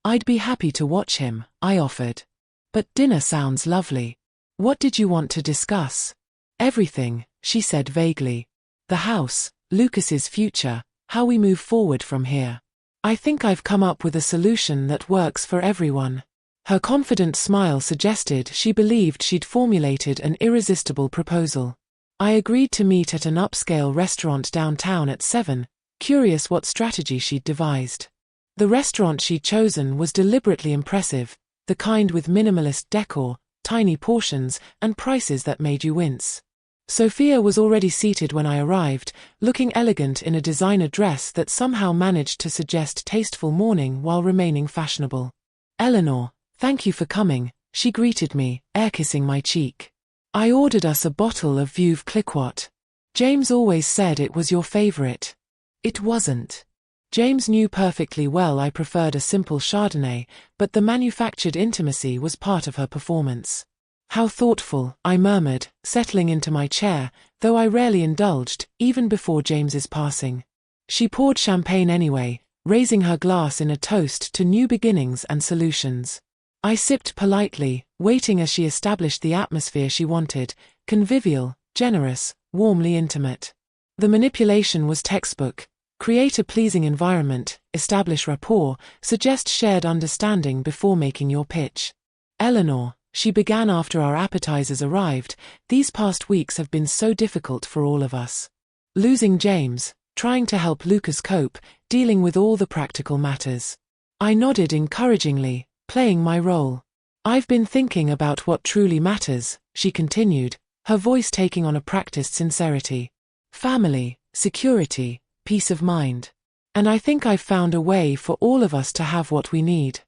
I'd be happy to watch him, I offered. But dinner sounds lovely. What did you want to discuss? Everything, she said vaguely. The house, Lucas's future, how we move forward from here. I think I've come up with a solution that works for everyone. Her confident smile suggested she believed she'd formulated an irresistible proposal. I agreed to meet at an upscale restaurant downtown at 7, curious what strategy she'd devised. The restaurant she'd chosen was deliberately impressive, the kind with minimalist decor, tiny portions, and prices that made you wince. Sophia was already seated when I arrived, looking elegant in a designer dress that somehow managed to suggest tasteful mourning while remaining fashionable. Eleanor, thank you for coming, she greeted me, air-kissing my cheek. I ordered us a bottle of Veuve Clicquot. James always said it was your favorite. It wasn't. James knew perfectly well I preferred a simple Chardonnay, but the manufactured intimacy was part of her performance. How thoughtful, I murmured, settling into my chair, though I rarely indulged, even before James's passing. She poured champagne anyway, raising her glass in a toast to new beginnings and solutions. I sipped politely, waiting as she established the atmosphere she wanted, convivial, generous, warmly intimate. The manipulation was textbook. Create a pleasing environment, establish rapport, suggest shared understanding before making your pitch. Eleanor, she began after our appetizers arrived, these past weeks have been so difficult for all of us. Losing James, trying to help Lucas cope, dealing with all the practical matters. I nodded encouragingly, playing my role. I've been thinking about what truly matters, she continued, her voice taking on a practiced sincerity. Family, security, peace of mind. And I think I've found a way for all of us to have what we need.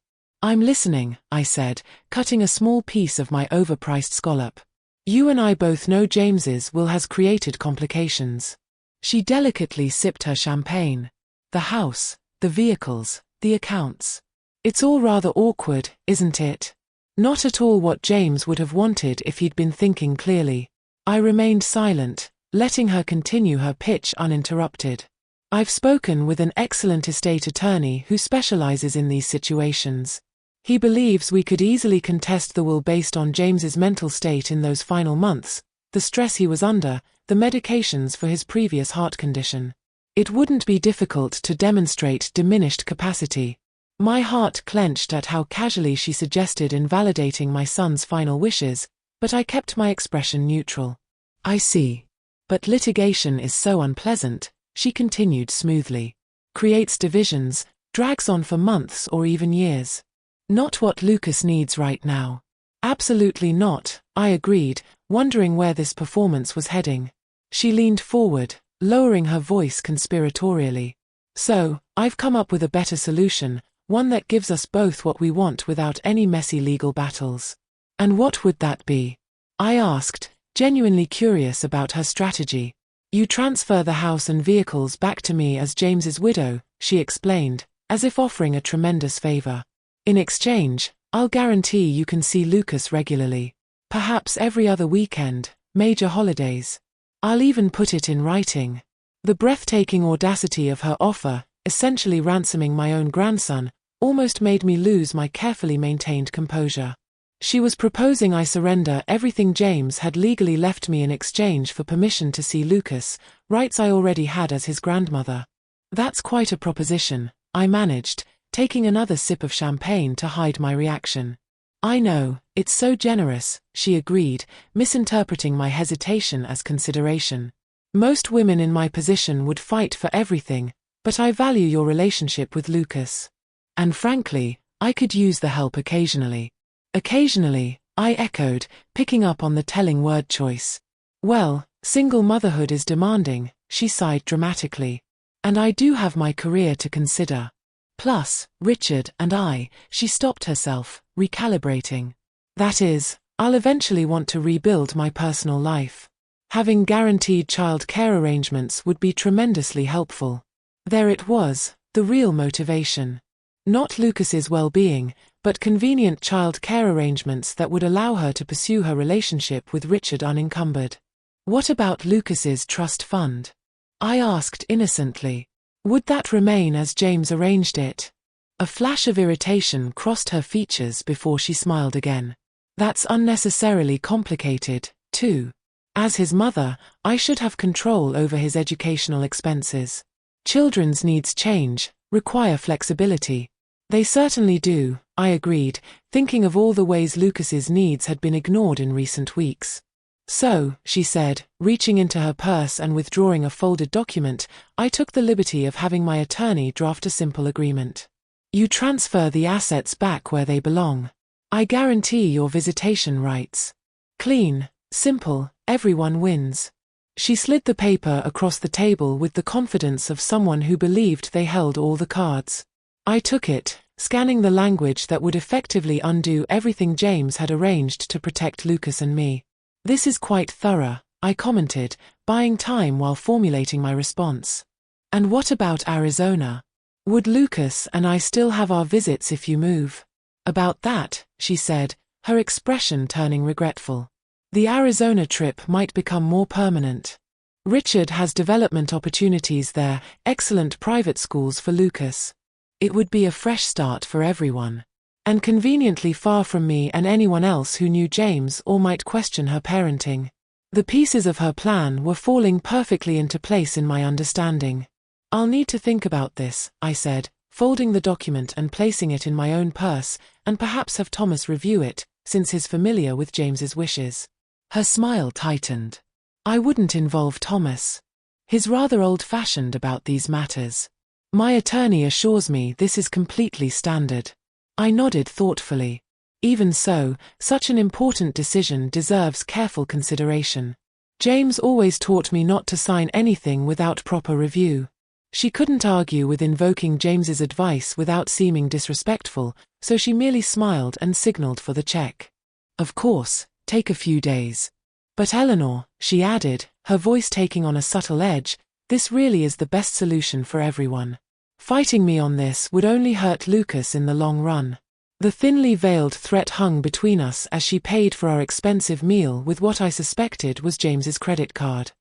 I'm listening, I said, cutting a small piece of my overpriced scallop. You and I both know James's will has created complications. She delicately sipped her champagne. The house, the vehicles, the accounts. It's all rather awkward, isn't it? Not at all what James would have wanted if he'd been thinking clearly. I remained silent, letting her continue her pitch uninterrupted. I've spoken with an excellent estate attorney who specializes in these situations. He believes we could easily contest the will based on James's mental state in those final months, the stress he was under, the medications for his previous heart condition. It wouldn't be difficult to demonstrate diminished capacity. My heart clenched at how casually she suggested invalidating my son's final wishes, but I kept my expression neutral. I see. But litigation is so unpleasant, she continued smoothly. Creates divisions, drags on for months or even years. Not what Lucas needs right now. Absolutely not, I agreed, wondering where this performance was heading. She leaned forward, lowering her voice conspiratorially. So, I've come up with a better solution, one that gives us both what we want without any messy legal battles. And what would that be? I asked, genuinely curious about her strategy. You transfer the house and vehicles back to me as James's widow, she explained, as if offering a tremendous favor. In exchange, I'll guarantee you can see Lucas regularly. Perhaps every other weekend, major holidays. I'll even put it in writing. The breathtaking audacity of her offer, essentially ransoming my own grandson, almost made me lose my carefully maintained composure. She was proposing I surrender everything James had legally left me in exchange for permission to see Lucas, rights I already had as his grandmother. That's quite a proposition, I managed, taking another sip of champagne to hide my reaction. I know, it's so generous, she agreed, misinterpreting my hesitation as consideration. Most women in my position would fight for everything, but I value your relationship with Lucas. And frankly, I could use the help occasionally. Occasionally, I echoed, picking up on the telling word choice. Well, single motherhood is demanding, she sighed dramatically. And I do have my career to consider. Plus, Richard and she stopped herself, recalibrating. That is, I'll eventually want to rebuild my personal life. Having guaranteed child care arrangements would be tremendously helpful. There it was, the real motivation. Not Lucas's well-being, but convenient child care arrangements that would allow her to pursue her relationship with Richard unencumbered. What about Lucas's trust fund? I asked innocently. Would that remain as James arranged it? A flash of irritation crossed her features before she smiled again. That's unnecessarily complicated, too. As his mother, I should have control over his educational expenses. Children's needs change, require flexibility. They certainly do, I agreed, thinking of all the ways Lucas's needs had been ignored in recent weeks. So, she said, reaching into her purse and withdrawing a folded document, I took the liberty of having my attorney draft a simple agreement. You transfer the assets back where they belong. I guarantee your visitation rights. Clean, simple, everyone wins. She slid the paper across the table with the confidence of someone who believed they held all the cards. I took it, scanning the language that would effectively undo everything James had arranged to protect Lucas and me. This is quite thorough, I commented, buying time while formulating my response. And what about Arizona? Would Lucas and I still have our visits if you move? About that, she said, her expression turning regretful. The Arizona trip might become more permanent. Richard has development opportunities there, excellent private schools for Lucas. It would be a fresh start for everyone. And conveniently far from me and anyone else who knew James or might question her parenting. The pieces of her plan were falling perfectly into place in my understanding. I'll need to think about this, I said, folding the document and placing it in my own purse, and perhaps have Thomas review it, since he's familiar with James's wishes. Her smile tightened. I wouldn't involve Thomas. He's rather old-fashioned about these matters. My attorney assures me this is completely standard. I nodded thoughtfully. Even so, such an important decision deserves careful consideration. James always taught me not to sign anything without proper review. She couldn't argue with invoking James's advice without seeming disrespectful, so she merely smiled and signaled for the check. Of course, take a few days. But Eleanor, she added, her voice taking on a subtle edge, this really is the best solution for everyone. Fighting me on this would only hurt Lucas in the long run. The thinly veiled threat hung between us as she paid for our expensive meal with what I suspected was James's credit card.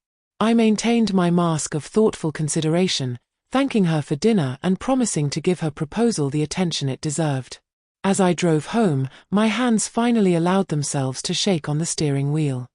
I maintained my mask of thoughtful consideration, thanking her for dinner and promising to give her proposal the attention it deserved. As I drove home, my hands finally allowed themselves to shake on the steering wheel.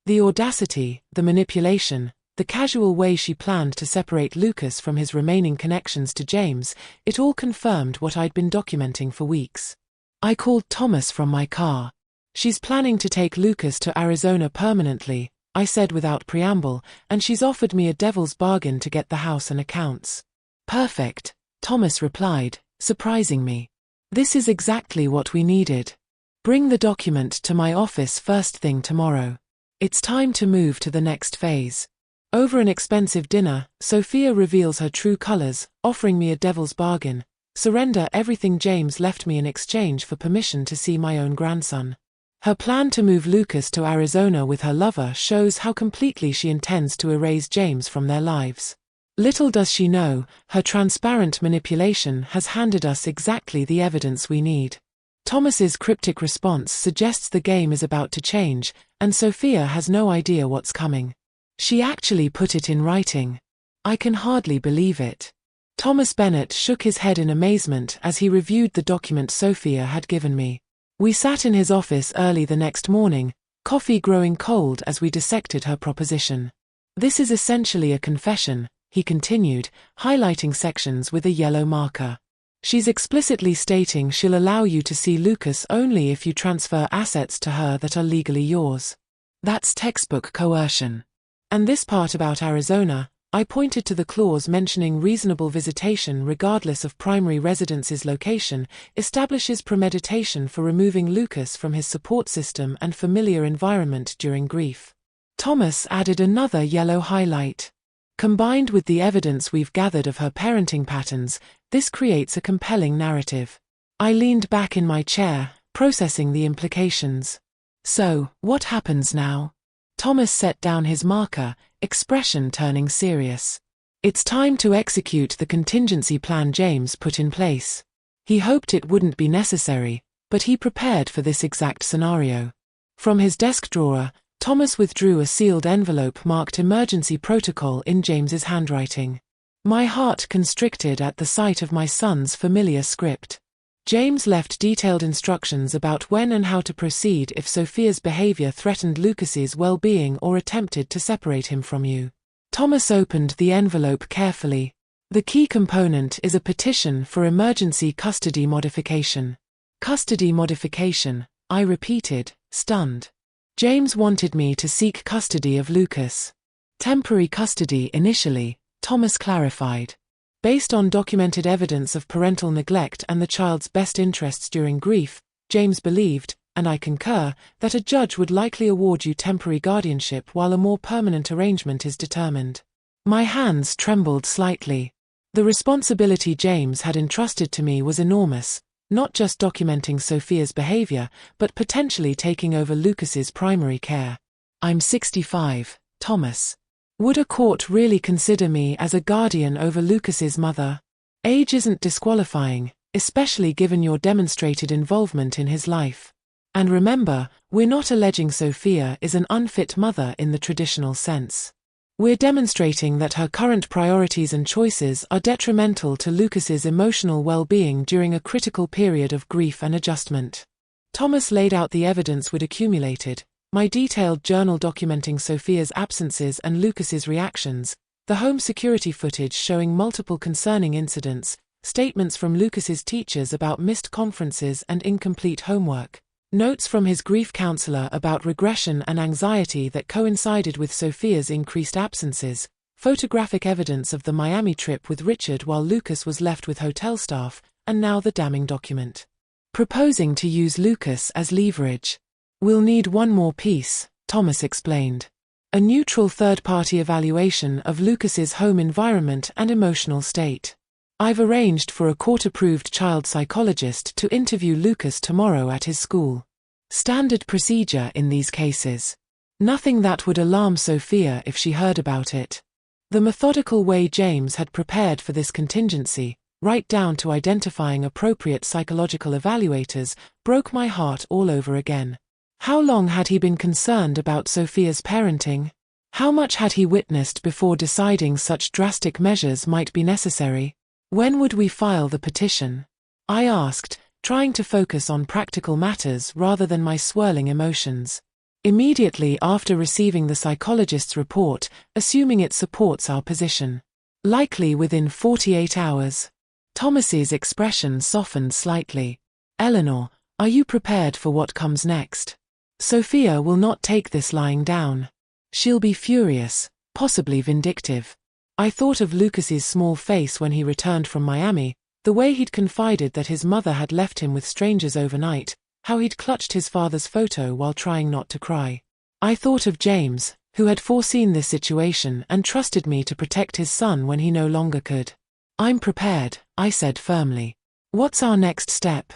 The audacity, the manipulation, the casual way she planned to separate Lucas from his remaining connections to James, it all confirmed what I'd been documenting for weeks. I called Thomas from my car. She's planning to take Lucas to Arizona permanently, I said without preamble, and she's offered me a devil's bargain to get the house and accounts. Perfect, Thomas replied, surprising me. This is exactly what we needed. Bring the document to my office first thing tomorrow. It's time to move to the next phase. Over an expensive dinner, Sophia reveals her true colors, offering me a devil's bargain. Surrender everything James left me in exchange for permission to see my own grandson. Her plan to move Lucas to Arizona with her lover shows how completely she intends to erase James from their lives. Little does she know, her transparent manipulation has handed us exactly the evidence we need. Thomas's cryptic response suggests the game is about to change, and Sophia has no idea what's coming. She actually put it in writing. I can hardly believe it. Thomas Bennett shook his head in amazement as he reviewed the document Sophia had given me. We sat in his office early the next morning, coffee growing cold as we dissected her proposition. This is essentially a confession, he continued, highlighting sections with a yellow marker. She's explicitly stating she'll allow you to see Lucas only if you transfer assets to her that are legally yours. That's textbook coercion. And this part about Arizona, I pointed to the clause mentioning reasonable visitation regardless of primary residence's location, establishes premeditation for removing Lucas from his support system and familiar environment during grief. Thomas added another yellow highlight. Combined with the evidence we've gathered of her parenting patterns, this creates a compelling narrative. I leaned back in my chair, processing the implications. So, what happens now? Thomas set down his marker, expression turning serious. It's time to execute the contingency plan James put in place. He hoped it wouldn't be necessary, but he prepared for this exact scenario. From his desk drawer, Thomas withdrew a sealed envelope marked Emergency Protocol in James's handwriting. My heart constricted at the sight of my son's familiar script. James left detailed instructions about when and how to proceed if Sophia's behavior threatened Lucas's well-being or attempted to separate him from you. Thomas opened the envelope carefully. The key component is a petition for emergency custody modification. Custody modification, I repeated, stunned. James wanted me to seek custody of Lucas. Temporary custody initially, Thomas clarified. Based on documented evidence of parental neglect and the child's best interests during grief, James believed, and I concur, that a judge would likely award you temporary guardianship while a more permanent arrangement is determined. My hands trembled slightly. The responsibility James had entrusted to me was enormous, not just documenting Sophia's behavior, but potentially taking over Lucas's primary care. I'm 65, Thomas. Would a court really consider me as a guardian over Lucas's mother? Age isn't disqualifying, especially given your demonstrated involvement in his life. And remember, we're not alleging Sophia is an unfit mother in the traditional sense. We're demonstrating that her current priorities and choices are detrimental to Lucas's emotional well-being during a critical period of grief and adjustment. Thomas laid out the evidence we'd accumulated. My detailed journal documenting Sophia's absences and Lucas's reactions, the home security footage showing multiple concerning incidents, statements from Lucas's teachers about missed conferences and incomplete homework, notes from his grief counselor about regression and anxiety that coincided with Sophia's increased absences, photographic evidence of the Miami trip with Richard while Lucas was left with hotel staff, and now the damning document. Proposing to use Lucas as leverage. We'll need one more piece, Thomas explained. A neutral third-party evaluation of Lucas's home environment and emotional state. I've arranged for a court-approved child psychologist to interview Lucas tomorrow at his school. Standard procedure in these cases. Nothing that would alarm Sophia if she heard about it. The methodical way James had prepared for this contingency, right down to identifying appropriate psychological evaluators, broke my heart all over again. How long had he been concerned about Sophia's parenting? How much had he witnessed before deciding such drastic measures might be necessary? When would we file the petition? I asked, trying to focus on practical matters rather than my swirling emotions. Immediately after receiving the psychologist's report, assuming it supports our position. Likely within 48 hours. Thomas's expression softened slightly. Eleanor, are you prepared for what comes next? Sophia will not take this lying down. She'll be furious, possibly vindictive. I thought of Lucas's small face when he returned from Miami, the way he'd confided that his mother had left him with strangers overnight, how he'd clutched his father's photo while trying not to cry. I thought of James, who had foreseen this situation and trusted me to protect his son when he no longer could. I'm prepared, I said firmly. What's our next step?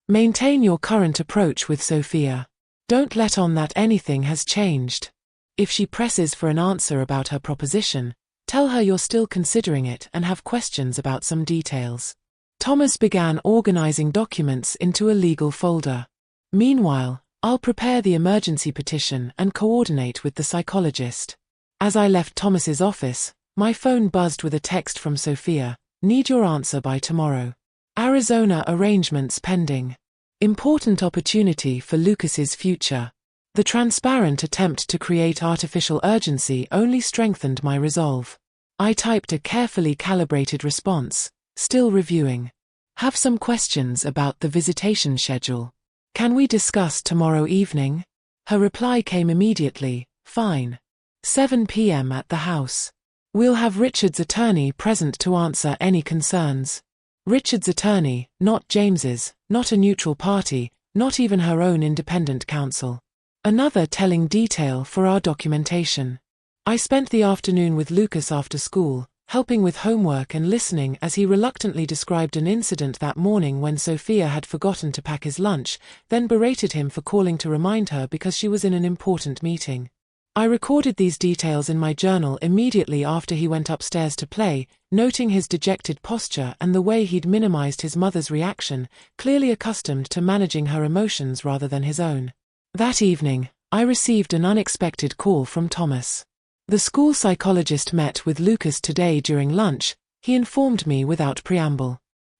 Maintain your current approach with Sophia. Don't let on that anything has changed. If she presses for an answer about her proposition, tell her you're still considering it and have questions about some details. Thomas began organizing documents into a legal folder. Meanwhile, I'll prepare the emergency petition and coordinate with the psychologist. As I left Thomas's office, my phone buzzed with a text from Sophia. Need your answer by tomorrow. Arizona arrangements pending. Important opportunity for Lucas's future. The transparent attempt to create artificial urgency only strengthened my resolve. I typed a carefully calibrated response, still reviewing. Have some questions about the visitation schedule. Can we discuss tomorrow evening? Her reply came immediately, fine. 7 p.m. at the house. We'll have Richard's attorney present to answer any concerns. Richard's attorney, not James's, not a neutral party, not even her own independent counsel. Another telling detail for our documentation. I spent the afternoon with Lucas after school, helping with homework and listening as he reluctantly described an incident that morning when Sophia had forgotten to pack his lunch, then berated him for calling to remind her because she was in an important meeting. I recorded these details in my journal immediately after he went upstairs to play, noting his dejected posture and the way he'd minimized his mother's reaction, clearly accustomed to managing her emotions rather than his own. That evening, I received an unexpected call from Thomas. The school psychologist met with Lucas today during lunch, he informed me without preamble.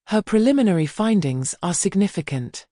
Her preliminary findings are significant.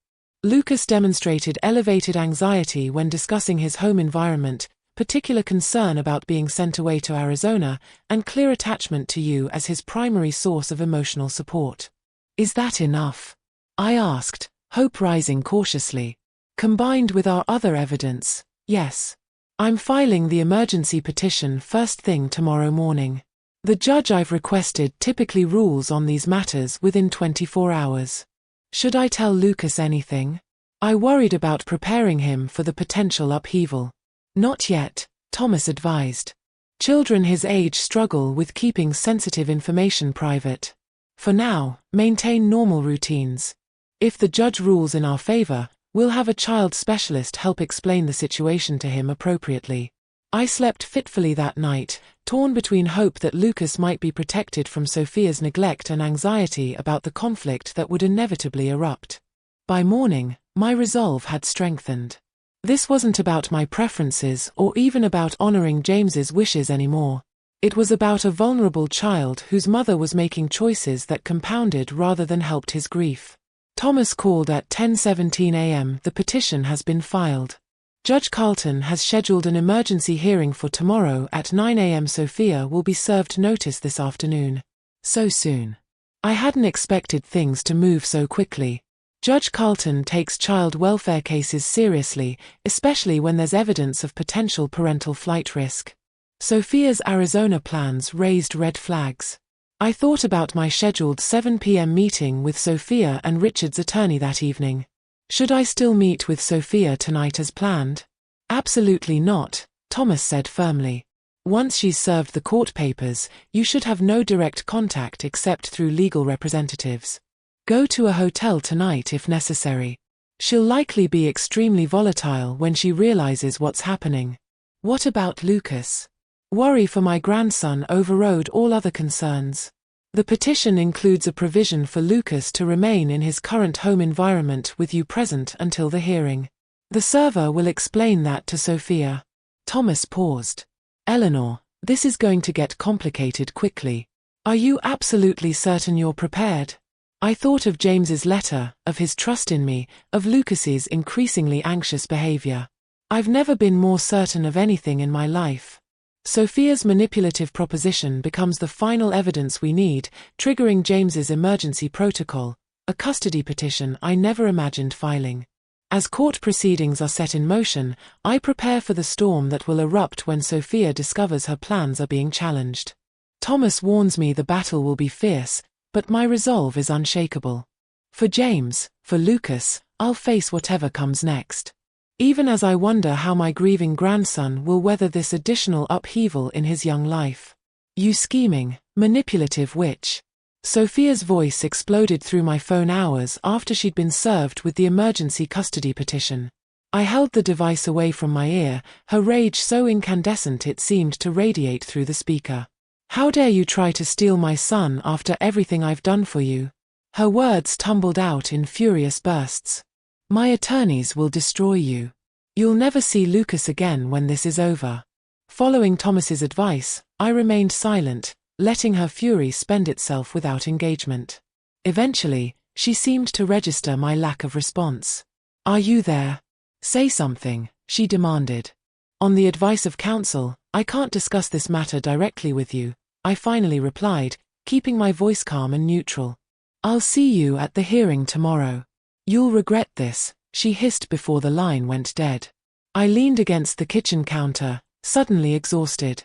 Lucas demonstrated elevated anxiety when discussing his home environment, particular concern about being sent away to Arizona, and clear attachment to you as his primary source of emotional support. Is that enough? I asked, hope rising cautiously. Combined with our other evidence, yes. I'm filing the emergency petition first thing tomorrow morning. The judge I've requested typically rules on these matters within 24 hours. Should I tell Lucas anything? I worried about preparing him for the potential upheaval. Not yet, Thomas advised. Children his age struggle with keeping sensitive information private. For now, maintain normal routines. If the judge rules in our favor, we'll have a child specialist help explain the situation to him appropriately. I slept fitfully that night, torn between hope that Lucas might be protected from Sophia's neglect and anxiety about the conflict that would inevitably erupt. By morning, my resolve had strengthened. This wasn't about my preferences or even about honoring James's wishes anymore. It was about a vulnerable child whose mother was making choices that compounded rather than helped his grief. Thomas called at 10:17 a.m. The petition has been filed. Judge Carlton has scheduled an emergency hearing for tomorrow at 9 a.m. Sophia will be served notice this afternoon. So soon. I hadn't expected things to move so quickly. Judge Carlton takes child welfare cases seriously, especially when there's evidence of potential parental flight risk. Sophia's Arizona plans raised red flags. I thought about my scheduled 7 p.m. meeting with Sophia and Richard's attorney that evening. Should I still meet with Sophia tonight as planned? Absolutely not, Thomas said firmly. Once she's served the court papers, you should have no direct contact except through legal representatives. Go to a hotel tonight if necessary. She'll likely be extremely volatile when she realizes what's happening. What about Lucas? Worry for my grandson overrode all other concerns. The petition includes a provision for Lucas to remain in his current home environment with you present until the hearing. The server will explain that to Sophia. Thomas paused. Eleanor, this is going to get complicated quickly. Are you absolutely certain you're prepared? I thought of James's letter, of his trust in me, of Lucas's increasingly anxious behavior. I've never been more certain of anything in my life. Sophia's manipulative proposition becomes the final evidence we need, triggering James's emergency protocol, a custody petition I never imagined filing. As court proceedings are set in motion, I prepare for the storm that will erupt when Sophia discovers her plans are being challenged. Thomas warns me the battle will be fierce, but my resolve is unshakable. For James, for Lucas, I'll face whatever comes next. Even as I wonder how my grieving grandson will weather this additional upheaval in his young life. You scheming, manipulative witch. Sophia's voice exploded through my phone hours after she'd been served with the emergency custody petition. I held the device away from my ear, her rage so incandescent it seemed to radiate through the speaker. How dare you try to steal my son after everything I've done for you? Her words tumbled out in furious bursts. My attorneys will destroy you. You'll never see Lucas again when this is over. Following Thomas's advice, I remained silent, letting her fury spend itself without engagement. Eventually, she seemed to register my lack of response. Are you there? Say something, she demanded. On the advice of counsel, I can't discuss this matter directly with you, I finally replied, keeping my voice calm and neutral. I'll see you at the hearing tomorrow. You'll regret this, she hissed before the line went dead. I leaned against the kitchen counter, suddenly exhausted.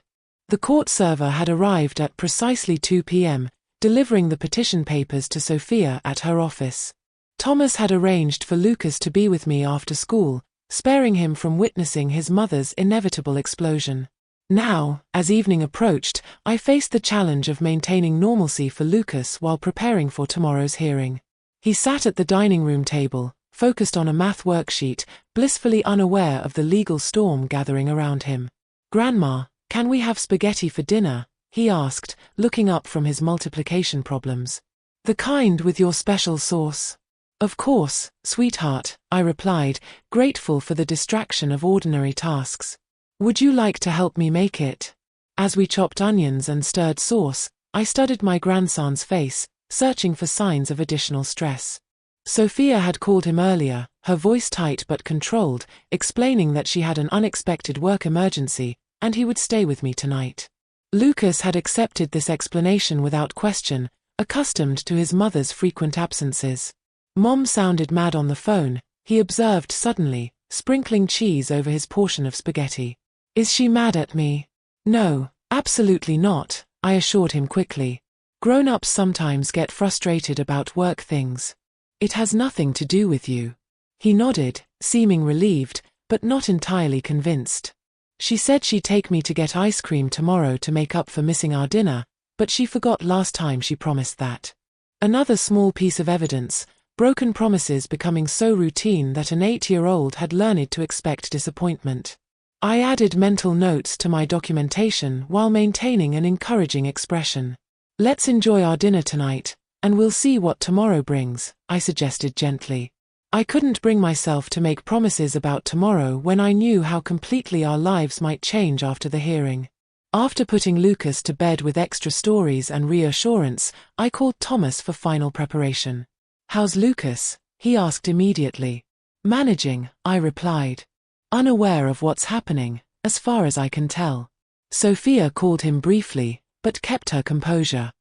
The court server had arrived at precisely 2 p.m., delivering the petition papers to Sophia at her office. Thomas had arranged for Lucas to be with me after school, sparing him from witnessing his mother's inevitable explosion. Now, as evening approached, I faced the challenge of maintaining normalcy for Lucas while preparing for tomorrow's hearing. He sat at the dining room table, focused on a math worksheet, blissfully unaware of the legal storm gathering around him. "Grandma, can we have spaghetti for dinner?" he asked, looking up from his multiplication problems. "The kind with your special sauce?" "Of course, sweetheart," I replied, grateful for the distraction of ordinary tasks. "Would you like to help me make it?" As we chopped onions and stirred sauce, I studied my grandson's face, searching for signs of additional stress. Sophia had called him earlier, her voice tight but controlled, explaining that she had an unexpected work emergency, and he would stay with me tonight. Lucas had accepted this explanation without question, accustomed to his mother's frequent absences. Mom sounded mad on the phone, he observed suddenly, sprinkling cheese over his portion of spaghetti. Is she mad at me? No, absolutely not, I assured him quickly. Grown-ups sometimes get frustrated about work things. It has nothing to do with you. He nodded, seeming relieved, but not entirely convinced. She said she'd take me to get ice cream tomorrow to make up for missing our dinner, but she forgot last time she promised that. Another small piece of evidence, broken promises becoming so routine that an 8-year-old had learned to expect disappointment. I added mental notes to my documentation while maintaining an encouraging expression. Let's enjoy our dinner tonight, and we'll see what tomorrow brings, I suggested gently. I couldn't bring myself to make promises about tomorrow when I knew how completely our lives might change after the hearing. After putting Lucas to bed with extra stories and reassurance, I called Thomas for final preparation. How's Lucas? He asked immediately. Managing, I replied. Unaware of what's happening, as far as I can tell. Sophia called him briefly, but kept her composure.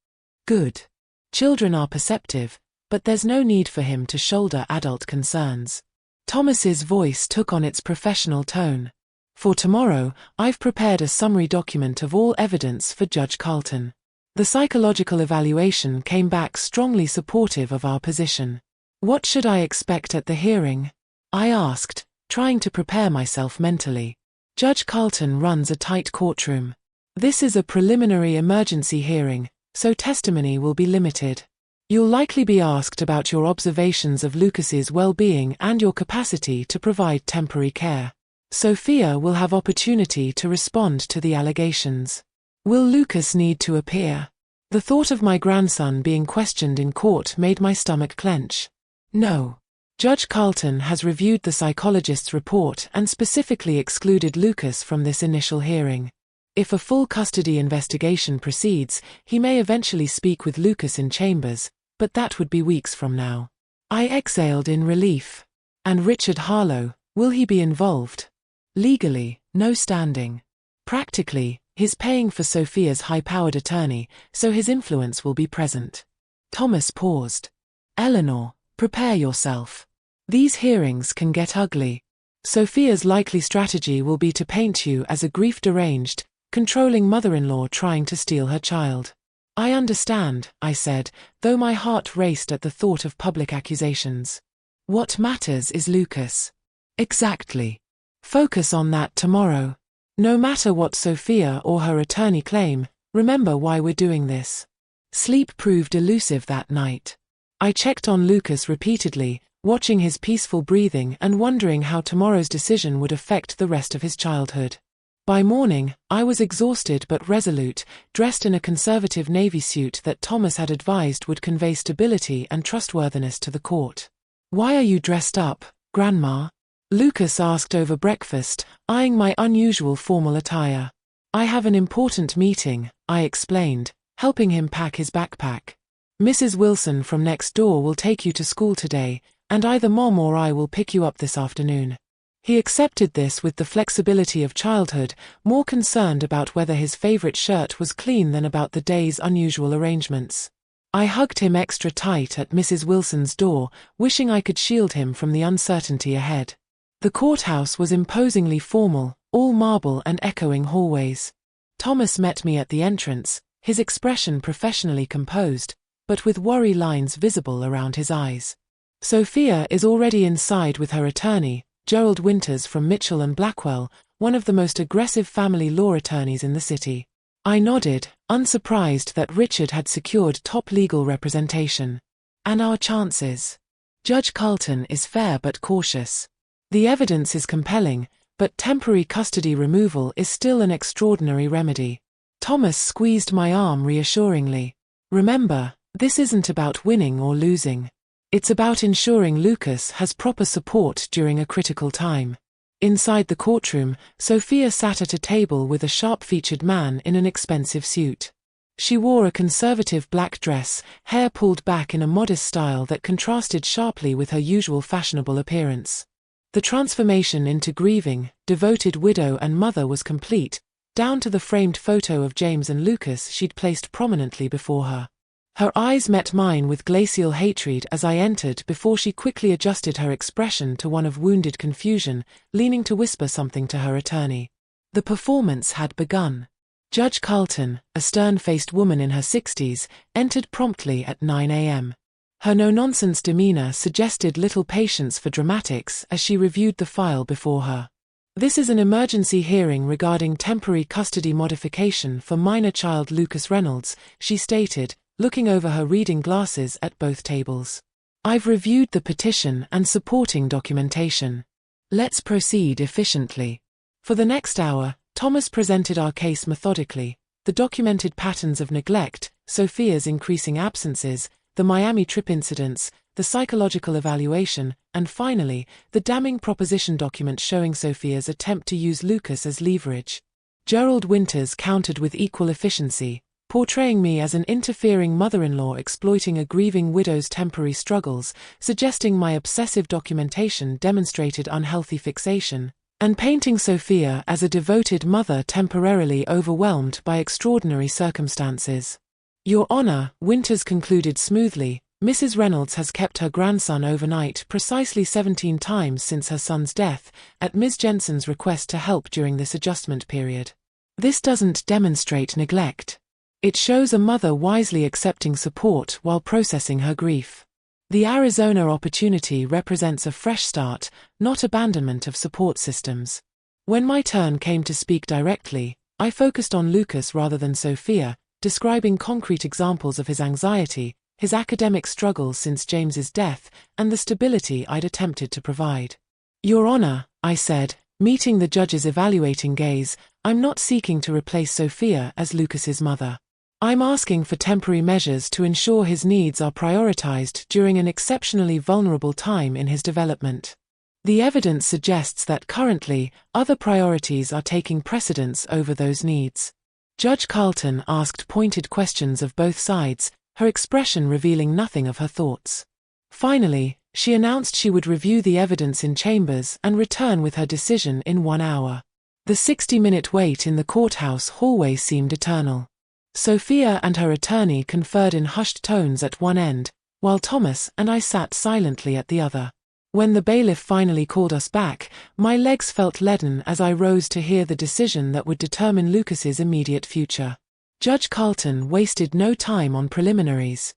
Good. Children are perceptive, but there's no need for him to shoulder adult concerns. Thomas's voice took on its professional tone. For tomorrow, I've prepared a summary document of all evidence for Judge Carlton. The psychological evaluation came back strongly supportive of our position. What should I expect at the hearing? I asked, trying to prepare myself mentally. Judge Carlton runs a tight courtroom. This is a preliminary emergency hearing, so testimony will be limited. You'll likely be asked about your observations of Lucas's well-being and your capacity to provide temporary care. Sophia will have opportunity to respond to the allegations. Will Lucas need to appear? The thought of my grandson being questioned in court made my stomach clench. No. Judge Carlton has reviewed the psychologist's report and specifically excluded Lucas from this initial hearing. If a full custody investigation proceeds, he may eventually speak with Lucas in chambers, but that would be weeks from now. I exhaled in relief. And Richard Harlow, will he be involved? Legally, no standing. Practically, he's paying for Sophia's high-powered attorney, so his influence will be present. Thomas paused. Eleanor, prepare yourself. These hearings can get ugly. Sophia's likely strategy will be to paint you as a grief-deranged, controlling mother-in-law trying to steal her child. I understand, I said, though my heart raced at the thought of public accusations. What matters is Lucas. Exactly. Focus on that tomorrow. No matter what Sophia or her attorney claim, remember why we're doing this. Sleep proved elusive that night. I checked on Lucas repeatedly, watching his peaceful breathing and wondering how tomorrow's decision would affect the rest of his childhood. By morning, I was exhausted but resolute, dressed in a conservative navy suit that Thomas had advised would convey stability and trustworthiness to the court. Why are you dressed up, Grandma? Lucas asked over breakfast, eyeing my unusual formal attire. I have an important meeting, I explained, helping him pack his backpack. Mrs. Wilson from next door will take you to school today, and either Mom or I will pick you up this afternoon. He accepted this with the flexibility of childhood, more concerned about whether his favorite shirt was clean than about the day's unusual arrangements. I hugged him extra tight at Mrs. Wilson's door, wishing I could shield him from the uncertainty ahead. The courthouse was imposingly formal, all marble and echoing hallways. Thomas met me at the entrance, his expression professionally composed, but with worry lines visible around his eyes. Sophia is already inside with her attorney, Gerald Winters from Mitchell and Blackwell, one of the most aggressive family law attorneys in the city. I nodded, unsurprised that Richard had secured top legal representation. And our chances? Judge Carlton is fair but cautious. The evidence is compelling, but temporary custody removal is still an extraordinary remedy. Thomas squeezed my arm reassuringly. Remember, this isn't about winning or losing. It's about ensuring Lucas has proper support during a critical time. Inside the courtroom, Sophia sat at a table with a sharp-featured man in an expensive suit. She wore a conservative black dress, hair pulled back in a modest style that contrasted sharply with her usual fashionable appearance. The transformation into grieving, devoted widow and mother was complete, down to the framed photo of James and Lucas she'd placed prominently before her. Her eyes met mine with glacial hatred as I entered before she quickly adjusted her expression to one of wounded confusion, leaning to whisper something to her attorney. The performance had begun. Judge Carlton, a stern-faced woman in her 60s, entered promptly at 9 a.m. Her no-nonsense demeanor suggested little patience for dramatics as she reviewed the file before her. This is an emergency hearing regarding temporary custody modification for minor child Lucas Reynolds, she stated, looking over her reading glasses at both tables. I've reviewed the petition and supporting documentation. Let's proceed efficiently. For the next hour, Thomas presented our case methodically, the documented patterns of neglect, Sophia's increasing absences, the Miami trip incidents, the psychological evaluation, and finally, the damning proposition document showing Sophia's attempt to use Lucas as leverage. Gerald Winters countered with equal efficiency, portraying me as an interfering mother-in-law exploiting a grieving widow's temporary struggles, suggesting my obsessive documentation demonstrated unhealthy fixation, and painting Sophia as a devoted mother temporarily overwhelmed by extraordinary circumstances. Your Honor, Winters concluded smoothly, Mrs. Reynolds has kept her grandson overnight precisely 17 times since her son's death, at Ms. Jensen's request to help during this adjustment period. This doesn't demonstrate neglect. It shows a mother wisely accepting support while processing her grief. The Arizona opportunity represents a fresh start, not abandonment of support systems. When my turn came to speak directly, I focused on Lucas rather than Sophia, describing concrete examples of his anxiety, his academic struggles since James's death, and the stability I'd attempted to provide. Your Honor, I said, meeting the judge's evaluating gaze, I'm not seeking to replace Sophia as Lucas's mother. I'm asking for temporary measures to ensure his needs are prioritized during an exceptionally vulnerable time in his development. The evidence suggests that currently, other priorities are taking precedence over those needs. Judge Carlton asked pointed questions of both sides, her expression revealing nothing of her thoughts. Finally, she announced she would review the evidence in chambers and return with her decision in 1 hour. The 60-minute wait in the courthouse hallway seemed eternal. Sophia and her attorney conferred in hushed tones at one end, while Thomas and I sat silently at the other. When the bailiff finally called us back, my legs felt leaden as I rose to hear the decision that would determine Lucas's immediate future. Judge Carlton wasted no time on preliminaries.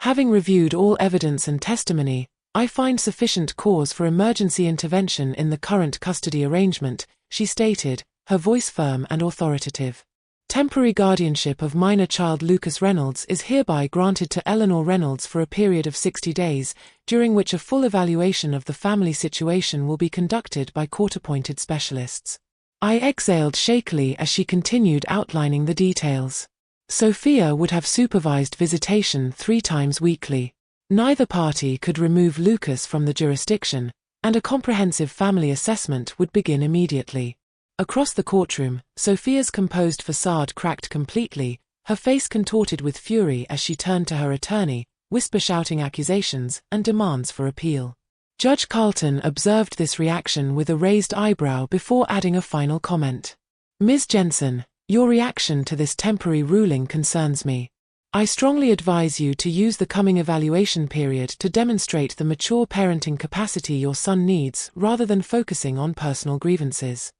Having reviewed all evidence and testimony, I find sufficient cause for emergency intervention in the current custody arrangement, she stated, her voice firm and authoritative. Temporary guardianship of minor child Lucas Reynolds is hereby granted to Eleanor Reynolds for a period of 60 days, during which a full evaluation of the family situation will be conducted by court-appointed specialists. I exhaled shakily as she continued outlining the details. Sophia would have supervised visitation 3 times weekly. Neither party could remove Lucas from the jurisdiction, and a comprehensive family assessment would begin immediately. Across the courtroom, Sophia's composed facade cracked completely, her face contorted with fury as she turned to her attorney, whisper-shouting accusations and demands for appeal. Judge Carlton observed this reaction with a raised eyebrow before adding a final comment. Ms. Jensen, your reaction to this temporary ruling concerns me. I strongly advise you to use the coming evaluation period to demonstrate the mature parenting capacity your son needs rather than focusing on personal grievances.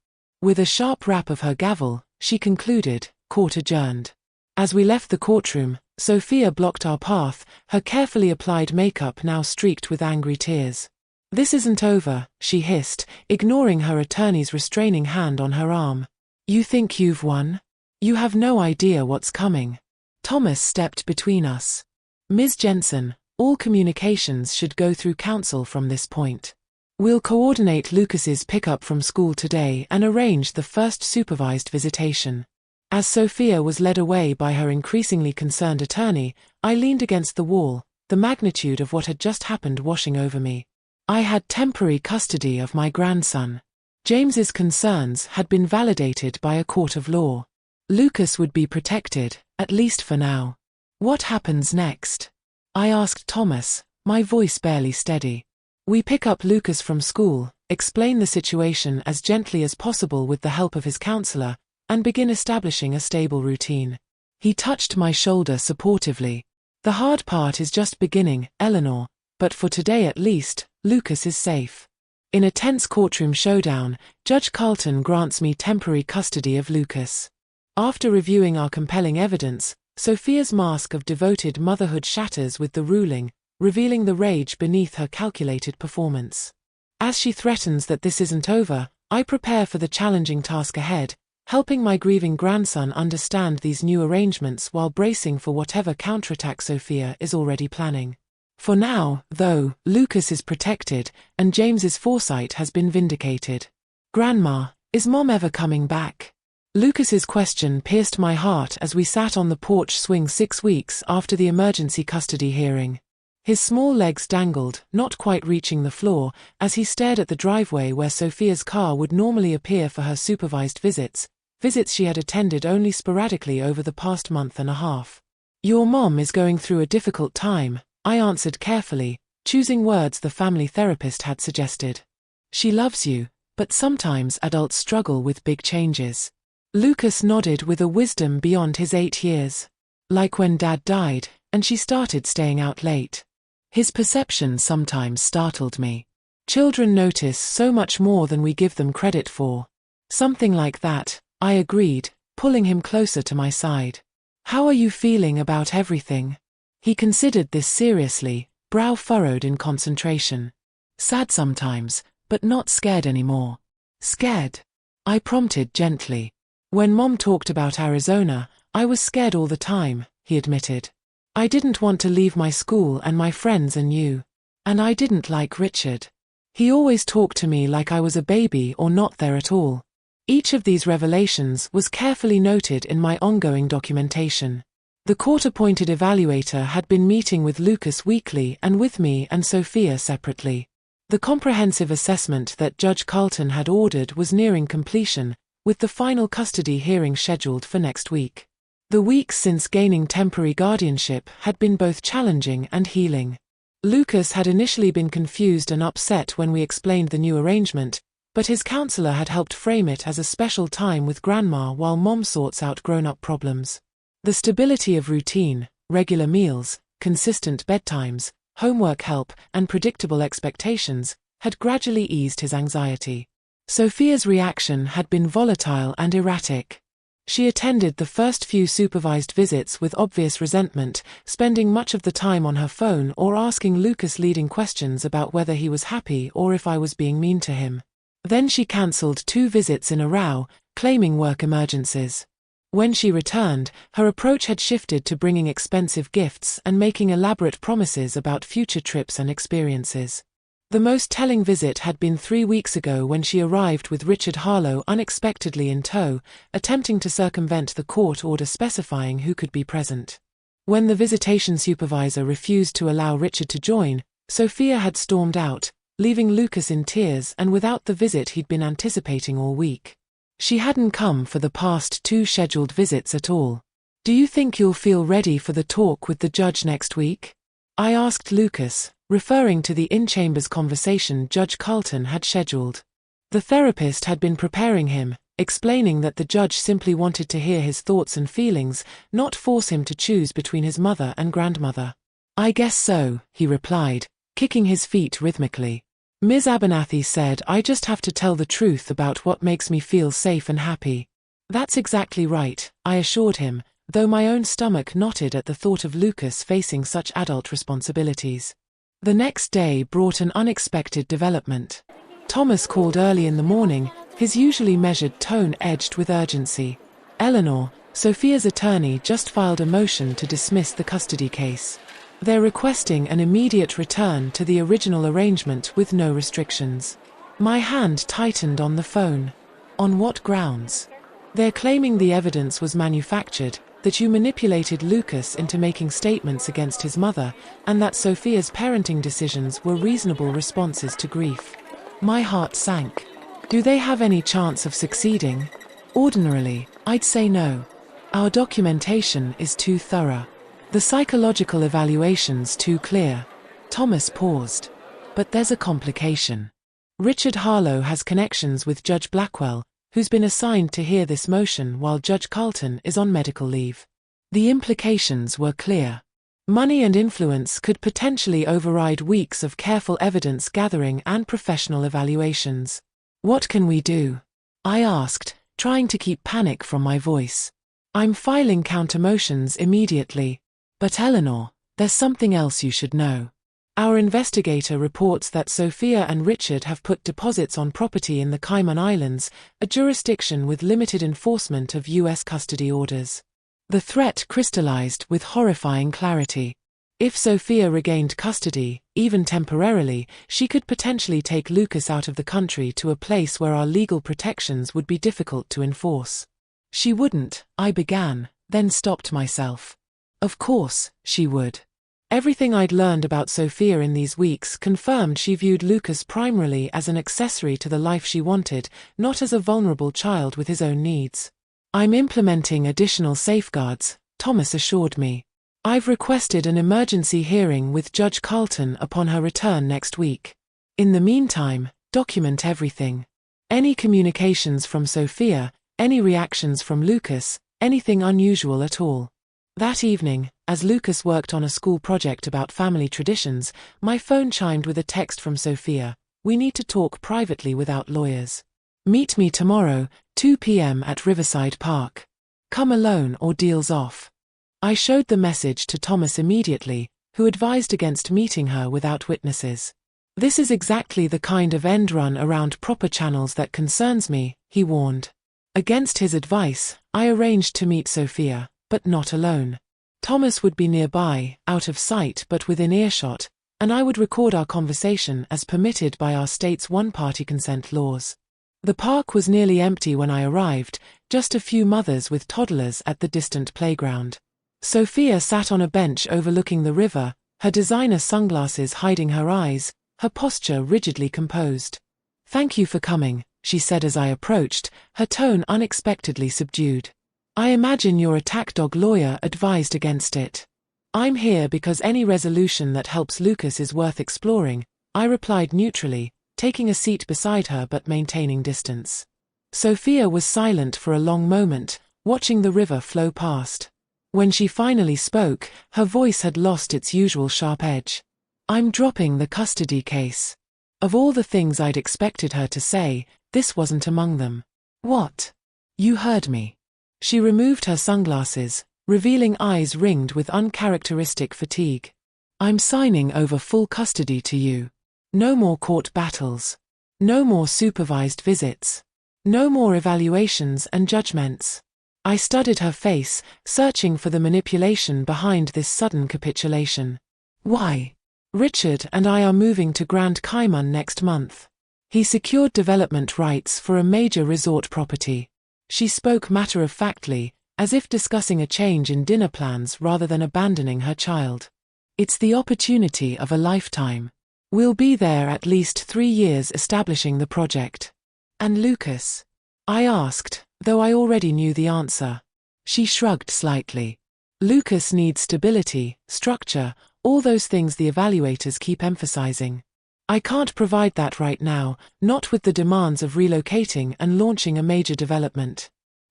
With a sharp rap of her gavel, she concluded, court adjourned. As we left the courtroom, Sophia blocked our path, her carefully applied makeup now streaked with angry tears. This isn't over, she hissed, ignoring her attorney's restraining hand on her arm. You think you've won? You have no idea what's coming. Thomas stepped between us. Ms. Jensen, all communications should go through counsel from this point. We'll coordinate Lucas's pickup from school today and arrange the first supervised visitation. As Sophia was led away by her increasingly concerned attorney, I leaned against the wall, the magnitude of what had just happened washing over me. I had temporary custody of my grandson. James's concerns had been validated by a court of law. Lucas would be protected, at least for now. What happens next? I asked Thomas, my voice barely steady. We pick up Lucas from school, explain the situation as gently as possible with the help of his counselor, and begin establishing a stable routine. He touched my shoulder supportively. The hard part is just beginning, Eleanor, but for today at least, Lucas is safe. In a tense courtroom showdown, Judge Carlton grants me temporary custody of Lucas. After reviewing our compelling evidence, Sophia's mask of devoted motherhood shatters with the ruling, revealing the rage beneath her calculated performance. As she threatens that this isn't over, I prepare for the challenging task ahead, helping my grieving grandson understand these new arrangements while bracing for whatever counterattack Sophia is already planning. For now, though, Lucas is protected, and James's foresight has been vindicated. Grandma, is Mom ever coming back? Lucas's question pierced my heart as we sat on the porch swing 6 weeks after the emergency custody hearing. His small legs dangled, not quite reaching the floor, as he stared at the driveway where Sophia's car would normally appear for her supervised visits she had attended only sporadically over the past month and a half. Your mom is going through a difficult time, I answered carefully, choosing words the family therapist had suggested. She loves you, but sometimes adults struggle with big changes. Lucas nodded with a wisdom beyond his 8 years. Like when Dad died, and she started staying out late. His perception sometimes startled me. Children notice so much more than we give them credit for. Something like that, I agreed, pulling him closer to my side. How are you feeling about everything? He considered this seriously, brow furrowed in concentration. Sad sometimes, but not scared anymore. Scared? I prompted gently. When Mom talked about Arizona, I was scared all the time, he admitted. I didn't want to leave my school and my friends and you. And I didn't like Richard. He always talked to me like I was a baby or not there at all. Each of these revelations was carefully noted in my ongoing documentation. The court-appointed evaluator had been meeting with Lucas weekly and with me and Sophia separately. The comprehensive assessment that Judge Carlton had ordered was nearing completion, with the final custody hearing scheduled for next week. The weeks since gaining temporary guardianship had been both challenging and healing. Lucas had initially been confused and upset when we explained the new arrangement, but his counselor had helped frame it as a special time with Grandma while Mom sorts out grown-up problems. The stability of routine, regular meals, consistent bedtimes, homework help, and predictable expectations had gradually eased his anxiety. Sophia's reaction had been volatile and erratic. She attended the first few supervised visits with obvious resentment, spending much of the time on her phone or asking Lucas leading questions about whether he was happy or if I was being mean to him. Then she cancelled 2 visits in a row, claiming work emergencies. When she returned, her approach had shifted to bringing expensive gifts and making elaborate promises about future trips and experiences. The most telling visit had been 3 weeks ago when she arrived with Richard Harlow unexpectedly in tow, attempting to circumvent the court order specifying who could be present. When the visitation supervisor refused to allow Richard to join, Sophia had stormed out, leaving Lucas in tears and without the visit he'd been anticipating all week. She hadn't come for the past 2 scheduled visits at all. Do you think you'll feel ready for the talk with the judge next week? I asked Lucas, referring to the in-chambers conversation Judge Carlton had scheduled. The therapist had been preparing him, explaining that the judge simply wanted to hear his thoughts and feelings, not force him to choose between his mother and grandmother. I guess so, he replied, kicking his feet rhythmically. Ms. Abernathy said I just have to tell the truth about what makes me feel safe and happy. That's exactly right, I assured him, though my own stomach knotted at the thought of Lucas facing such adult responsibilities. The next day brought an unexpected development. Thomas called early in the morning, his usually measured tone edged with urgency. Eleanor, Sophia's attorney, just filed a motion to dismiss the custody case. They're requesting an immediate return to the original arrangement with no restrictions. My hand tightened on the phone. On what grounds? They're claiming the evidence was manufactured, that you manipulated Lucas into making statements against his mother, and that Sophia's parenting decisions were reasonable responses to grief. My heart sank. Do they have any chance of succeeding? Ordinarily, I'd say no. Our documentation is too thorough. The psychological evaluation's too clear. Thomas paused. But there's a complication. Richard Harlow has connections with Judge Blackwell, who's been assigned to hear this motion while Judge Carlton is on medical leave. The implications were clear. Money and influence could potentially override weeks of careful evidence gathering and professional evaluations. What can we do? I asked, trying to keep panic from my voice. I'm filing counter-motions immediately. But Eleanor, there's something else you should know. Our investigator reports that Sophia and Richard have put deposits on property in the Cayman Islands, a jurisdiction with limited enforcement of U.S. custody orders. The threat crystallized with horrifying clarity. If Sophia regained custody, even temporarily, she could potentially take Lucas out of the country to a place where our legal protections would be difficult to enforce. She wouldn't, I began, then stopped myself. Of course, she would. Everything I'd learned about Sophia in these weeks confirmed she viewed Lucas primarily as an accessory to the life she wanted, not as a vulnerable child with his own needs. I'm implementing additional safeguards, Thomas assured me. I've requested an emergency hearing with Judge Carlton upon her return next week. In the meantime, document everything. Any communications from Sophia, any reactions from Lucas, anything unusual at all. That evening, as Lucas worked on a school project about family traditions, my phone chimed with a text from Sophia. We need to talk privately without lawyers. Meet me tomorrow, 2 p.m. at Riverside Park. Come alone or deals off. I showed the message to Thomas immediately, who advised against meeting her without witnesses. This is exactly the kind of end run around proper channels that concerns me, he warned. Against his advice, I arranged to meet Sophia, but not alone. Thomas would be nearby, out of sight but within earshot, and I would record our conversation as permitted by our state's one-party consent laws. The park was nearly empty when I arrived, just a few mothers with toddlers at the distant playground. Sophia sat on a bench overlooking the river, her designer sunglasses hiding her eyes, her posture rigidly composed. "Thank you for coming," she said as I approached, her tone unexpectedly subdued. "I imagine your attack dog lawyer advised against it." "I'm here because any resolution that helps Lucas is worth exploring," I replied neutrally, taking a seat beside her but maintaining distance. Sophia was silent for a long moment, watching the river flow past. When she finally spoke, her voice had lost its usual sharp edge. "I'm dropping the custody case." Of all the things I'd expected her to say, this wasn't among them. "What?" "You heard me." She removed her sunglasses, revealing eyes ringed with uncharacteristic fatigue. "I'm signing over full custody to you. No more court battles. No more supervised visits. No more evaluations and judgments." I studied her face, searching for the manipulation behind this sudden capitulation. "Why?" "Richard and I are moving to Grand Cayman next month. He secured development rights for a major resort property." She spoke matter-of-factly, as if discussing a change in dinner plans rather than abandoning her child. "It's the opportunity of a lifetime. We'll be there at least 3 years establishing the project." "And Lucas?" I asked, though I already knew the answer. She shrugged slightly. "Lucas needs stability, structure, all those things the evaluators keep emphasizing. I can't provide that right now, not with the demands of relocating and launching a major development."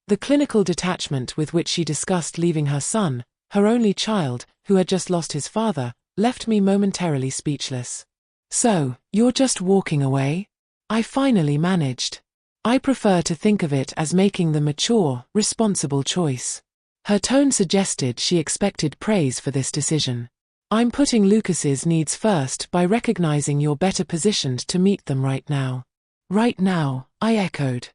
The clinical detachment with which she discussed leaving her son, her only child, who had just lost his father, left me momentarily speechless. "So, you're just walking away?" I finally managed. "I prefer to think of it as making the mature, responsible choice." Her tone suggested she expected praise for this decision. "I'm putting Lucas's needs first by recognizing you're better positioned to meet them right now." "Right now," I echoed.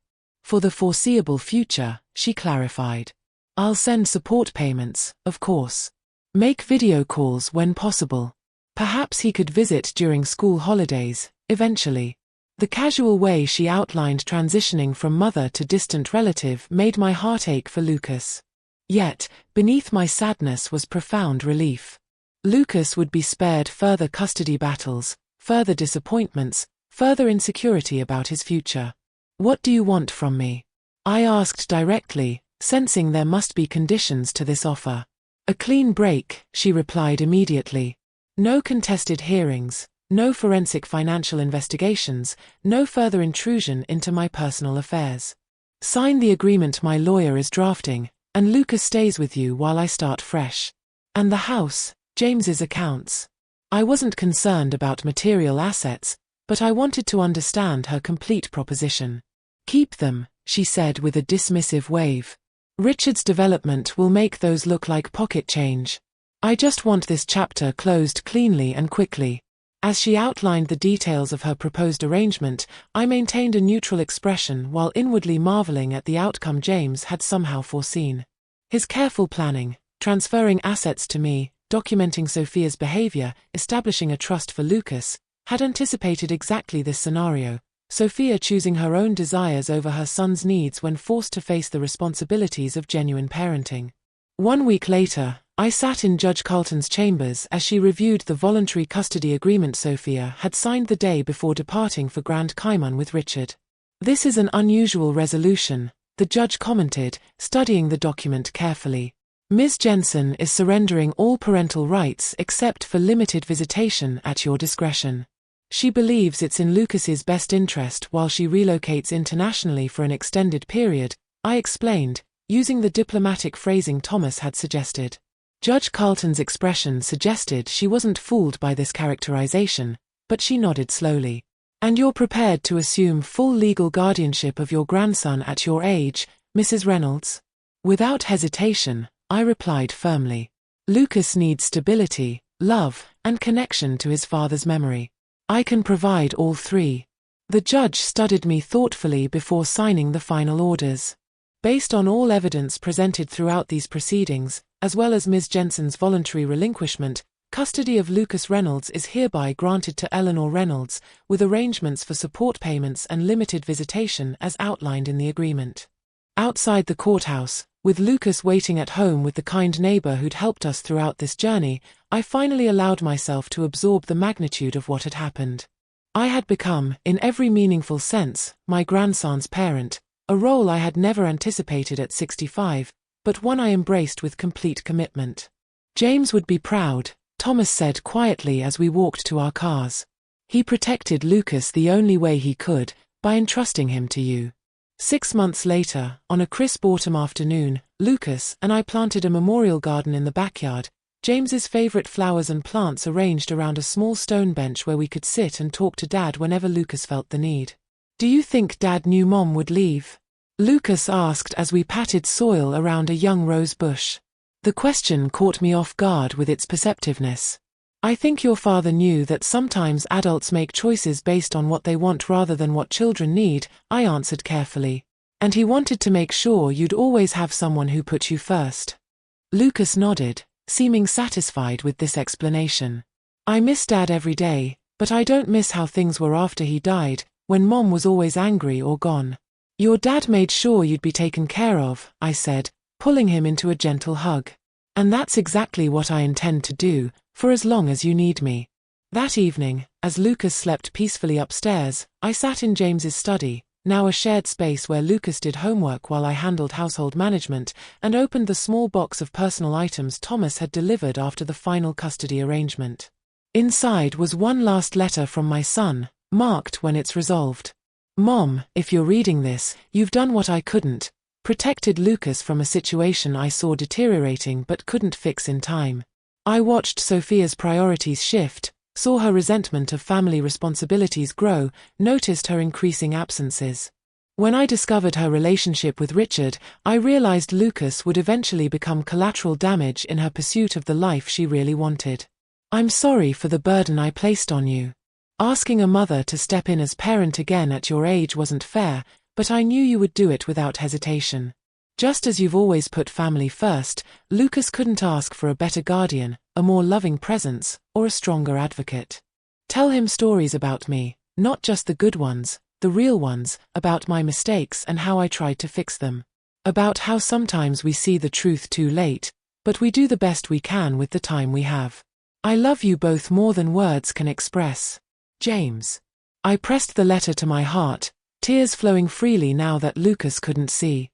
"For the foreseeable future," she clarified. "I'll send support payments, of course. Make video calls when possible. Perhaps he could visit during school holidays, eventually." The casual way she outlined transitioning from mother to distant relative made my heart ache for Lucas. Yet, beneath my sadness was profound relief. Lucas would be spared further custody battles, further disappointments, further insecurity about his future. "What do you want from me?" I asked directly, sensing there must be conditions to this offer. A clean break, she replied immediately. No contested hearings, no forensic financial investigations, no further intrusion into my personal affairs. Sign the agreement my lawyer is drafting, and Lucas stays with you while I start fresh. And the house, James's accounts. I wasn't concerned about material assets, but I wanted to understand her complete proposition. Keep them, she said with a dismissive wave. Richard's development will make those look like pocket change. I just want this chapter closed cleanly and quickly. As she outlined the details of her proposed arrangement, I maintained a neutral expression while inwardly marveling at the outcome James had somehow foreseen. His careful planning, transferring assets to me, documenting Sophia's behavior, establishing a trust for Lucas, had anticipated exactly this scenario, Sophia choosing her own desires over her son's needs when forced to face the responsibilities of genuine parenting. 1 week later, I sat in Judge Carlton's chambers as she reviewed the voluntary custody agreement Sophia had signed the day before departing for Grand Cayman with Richard. This is an unusual resolution, the judge commented, studying the document carefully. Ms. Jensen is surrendering all parental rights except for limited visitation at your discretion. She believes it's in Lucas's best interest while she relocates internationally for an extended period, I explained, using the diplomatic phrasing Thomas had suggested. Judge Carlton's expression suggested she wasn't fooled by this characterization, but she nodded slowly. And you're prepared to assume full legal guardianship of your grandson at your age, Mrs. Reynolds? Without hesitation, I replied firmly. Lucas needs stability, love, and connection to his father's memory. I can provide all three. The judge studied me thoughtfully before signing the final orders. Based on all evidence presented throughout these proceedings, as well as Ms. Jensen's voluntary relinquishment, custody of Lucas Reynolds is hereby granted to Eleanor Reynolds, with arrangements for support payments and limited visitation as outlined in the agreement. Outside the courthouse, with Lucas waiting at home with the kind neighbor who'd helped us throughout this journey, I finally allowed myself to absorb the magnitude of what had happened. I had become, in every meaningful sense, my grandson's parent, a role I had never anticipated at 65, but one I embraced with complete commitment. James would be proud, Thomas said quietly as we walked to our cars. He protected Lucas the only way he could, by entrusting him to you. 6 months later, on a crisp autumn afternoon, Lucas and I planted a memorial garden in the backyard, James's favorite flowers and plants arranged around a small stone bench where we could sit and talk to Dad whenever Lucas felt the need. Do you think Dad knew Mom would leave? Lucas asked as we patted soil around a young rose bush. The question caught me off guard with its perceptiveness. I think your father knew that sometimes adults make choices based on what they want rather than what children need, I answered carefully. And he wanted to make sure you'd always have someone who put you first. Lucas nodded, seeming satisfied with this explanation. I miss Dad every day, but I don't miss how things were after he died, when Mom was always angry or gone. Your dad made sure you'd be taken care of, I said, pulling him into a gentle hug. And that's exactly what I intend to do, for as long as you need me. That evening, as Lucas slept peacefully upstairs, I sat in James's study, now a shared space where Lucas did homework while I handled household management, and opened the small box of personal items Thomas had delivered after the final custody arrangement. Inside was one last letter from my son, marked when it's resolved. Mom, if you're reading this, you've done what I couldn't, protected Lucas from a situation I saw deteriorating but couldn't fix in time. I watched Sophia's priorities shift, saw her resentment of family responsibilities grow, noticed her increasing absences. When I discovered her relationship with Richard, I realized Lucas would eventually become collateral damage in her pursuit of the life she really wanted. I'm sorry for the burden I placed on you. Asking a mother to step in as parent again at your age wasn't fair, but I knew you would do it without hesitation. Just as you've always put family first, Lucas couldn't ask for a better guardian, a more loving presence, or a stronger advocate. Tell him stories about me, not just the good ones, the real ones, about my mistakes and how I tried to fix them. About how sometimes we see the truth too late, but we do the best we can with the time we have. I love you both more than words can express. James. I pressed the letter to my heart, tears flowing freely now that Lucas couldn't see.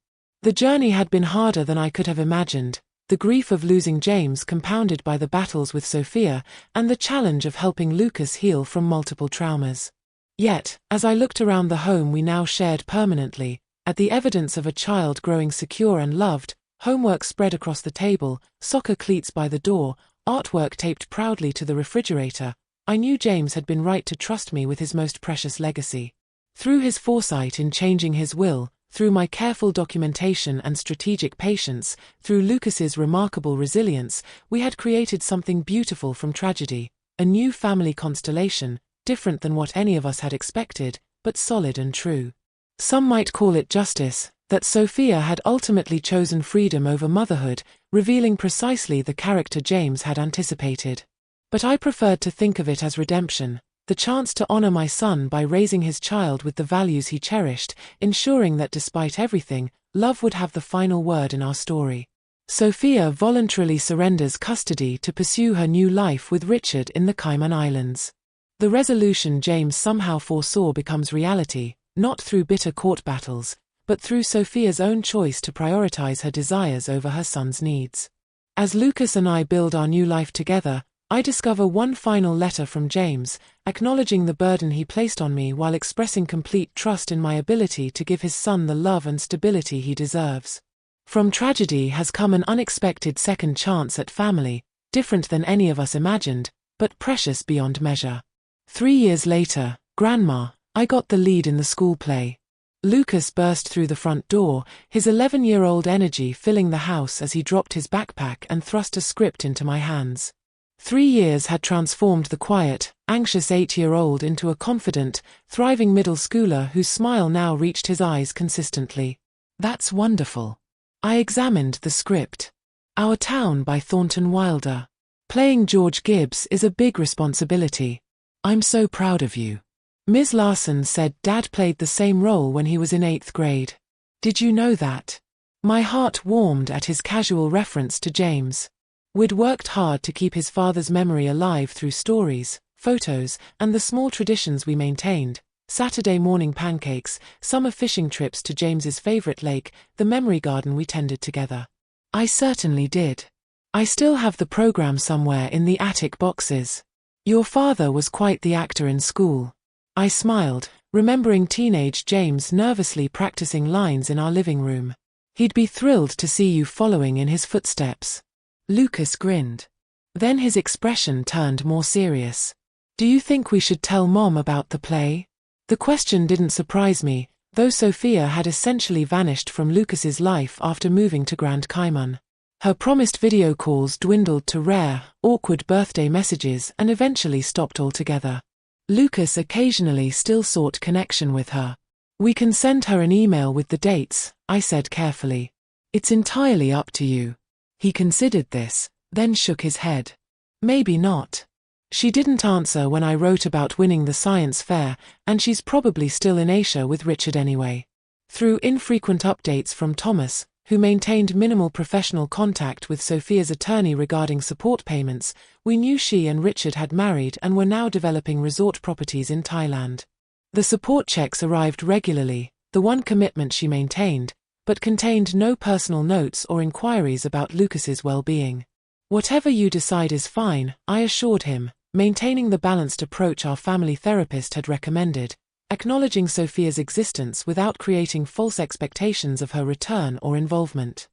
The journey had been harder than I could have imagined, the grief of losing James compounded by the battles with Sophia, and the challenge of helping Lucas heal from multiple traumas. Yet, as I looked around the home we now shared permanently, at the evidence of a child growing secure and loved, homework spread across the table, soccer cleats by the door, artwork taped proudly to the refrigerator, I knew James had been right to trust me with his most precious legacy. Through his foresight in changing his will, through my careful documentation and strategic patience, through Lucas's remarkable resilience, we had created something beautiful from tragedy, a new family constellation, different than what any of us had expected, but solid and true. Some might call it justice, that Sophia had ultimately chosen freedom over motherhood, revealing precisely the character James had anticipated. But I preferred to think of it as redemption, the chance to honor my son by raising his child with the values he cherished, ensuring that despite everything, love would have the final word in our story. Sophia voluntarily surrenders custody to pursue her new life with Richard in the Cayman Islands. The resolution James somehow foresaw becomes reality, not through bitter court battles, but through Sophia's own choice to prioritize her desires over her son's needs. As Lucas and I build our new life together, I discover one final letter from James, acknowledging the burden he placed on me while expressing complete trust in my ability to give his son the love and stability he deserves. From tragedy has come an unexpected second chance at family, different than any of us imagined, but precious beyond measure. 3 years later, Grandma, I got the lead in the school play. Lucas burst through the front door, his 11-year-old energy filling the house as he dropped his backpack and thrust a script into my hands. 3 years had transformed the quiet, anxious 8-year-old into a confident, thriving middle schooler whose smile now reached his eyes consistently. That's wonderful. I examined the script. Our Town by Thornton Wilder. Playing George Gibbs is a big responsibility. I'm so proud of you. Ms. Larson said Dad played the same role when he was in 8th grade. Did you know that? My heart warmed at his casual reference to James. We'd worked hard to keep his father's memory alive through stories, photos, and the small traditions we maintained. Saturday morning pancakes, summer fishing trips to James's favorite lake, the memory garden we tended together. I certainly did. I still have the program somewhere in the attic boxes. Your father was quite the actor in school. I smiled, remembering teenage James nervously practicing lines in our living room. He'd be thrilled to see you following in his footsteps. Lucas grinned. Then his expression turned more serious. Do you think we should tell Mom about the play? The question didn't surprise me, though Sophia had essentially vanished from Lucas's life after moving to Grand Cayman. Her promised video calls dwindled to rare, awkward birthday messages and eventually stopped altogether. Lucas occasionally still sought connection with her. We can send her an email with the dates, I said carefully. It's entirely up to you. He considered this, then shook his head. Maybe not. She didn't answer when I wrote about winning the science fair, and she's probably still in Asia with Richard anyway. Through infrequent updates from Thomas, who maintained minimal professional contact with Sophia's attorney regarding support payments, we knew she and Richard had married and were now developing resort properties in Thailand. The support checks arrived regularly, the one commitment she maintained, but contained no personal notes or inquiries about Lucas's well-being. Whatever you decide is fine, I assured him, maintaining the balanced approach our family therapist had recommended, acknowledging Sophia's existence without creating false expectations of her return or involvement.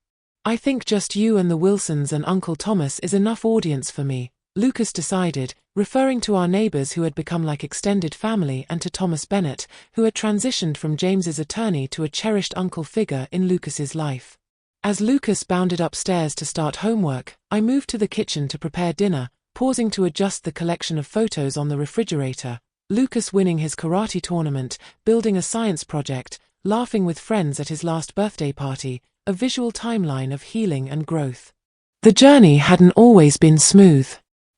I think just you and the Wilsons and Uncle Thomas is enough audience for me, Lucas decided, referring to our neighbors who had become like extended family and to Thomas Bennett, who had transitioned from James's attorney to a cherished uncle figure in Lucas's life. As Lucas bounded upstairs to start homework, I moved to the kitchen to prepare dinner, pausing to adjust the collection of photos on the refrigerator. Lucas winning his karate tournament, building a science project, laughing with friends at his last birthday party, a visual timeline of healing and growth. The journey hadn't always been smooth.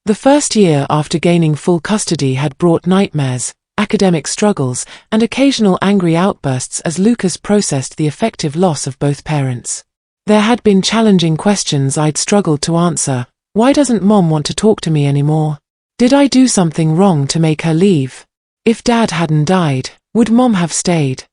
The first year after gaining full custody had brought nightmares, academic struggles, and occasional angry outbursts as Lucas processed the effective loss of both parents. There had been challenging questions I'd struggled to answer. Why doesn't Mom want to talk to me anymore? Did I do something wrong to make her leave? If Dad hadn't died, would Mom have stayed?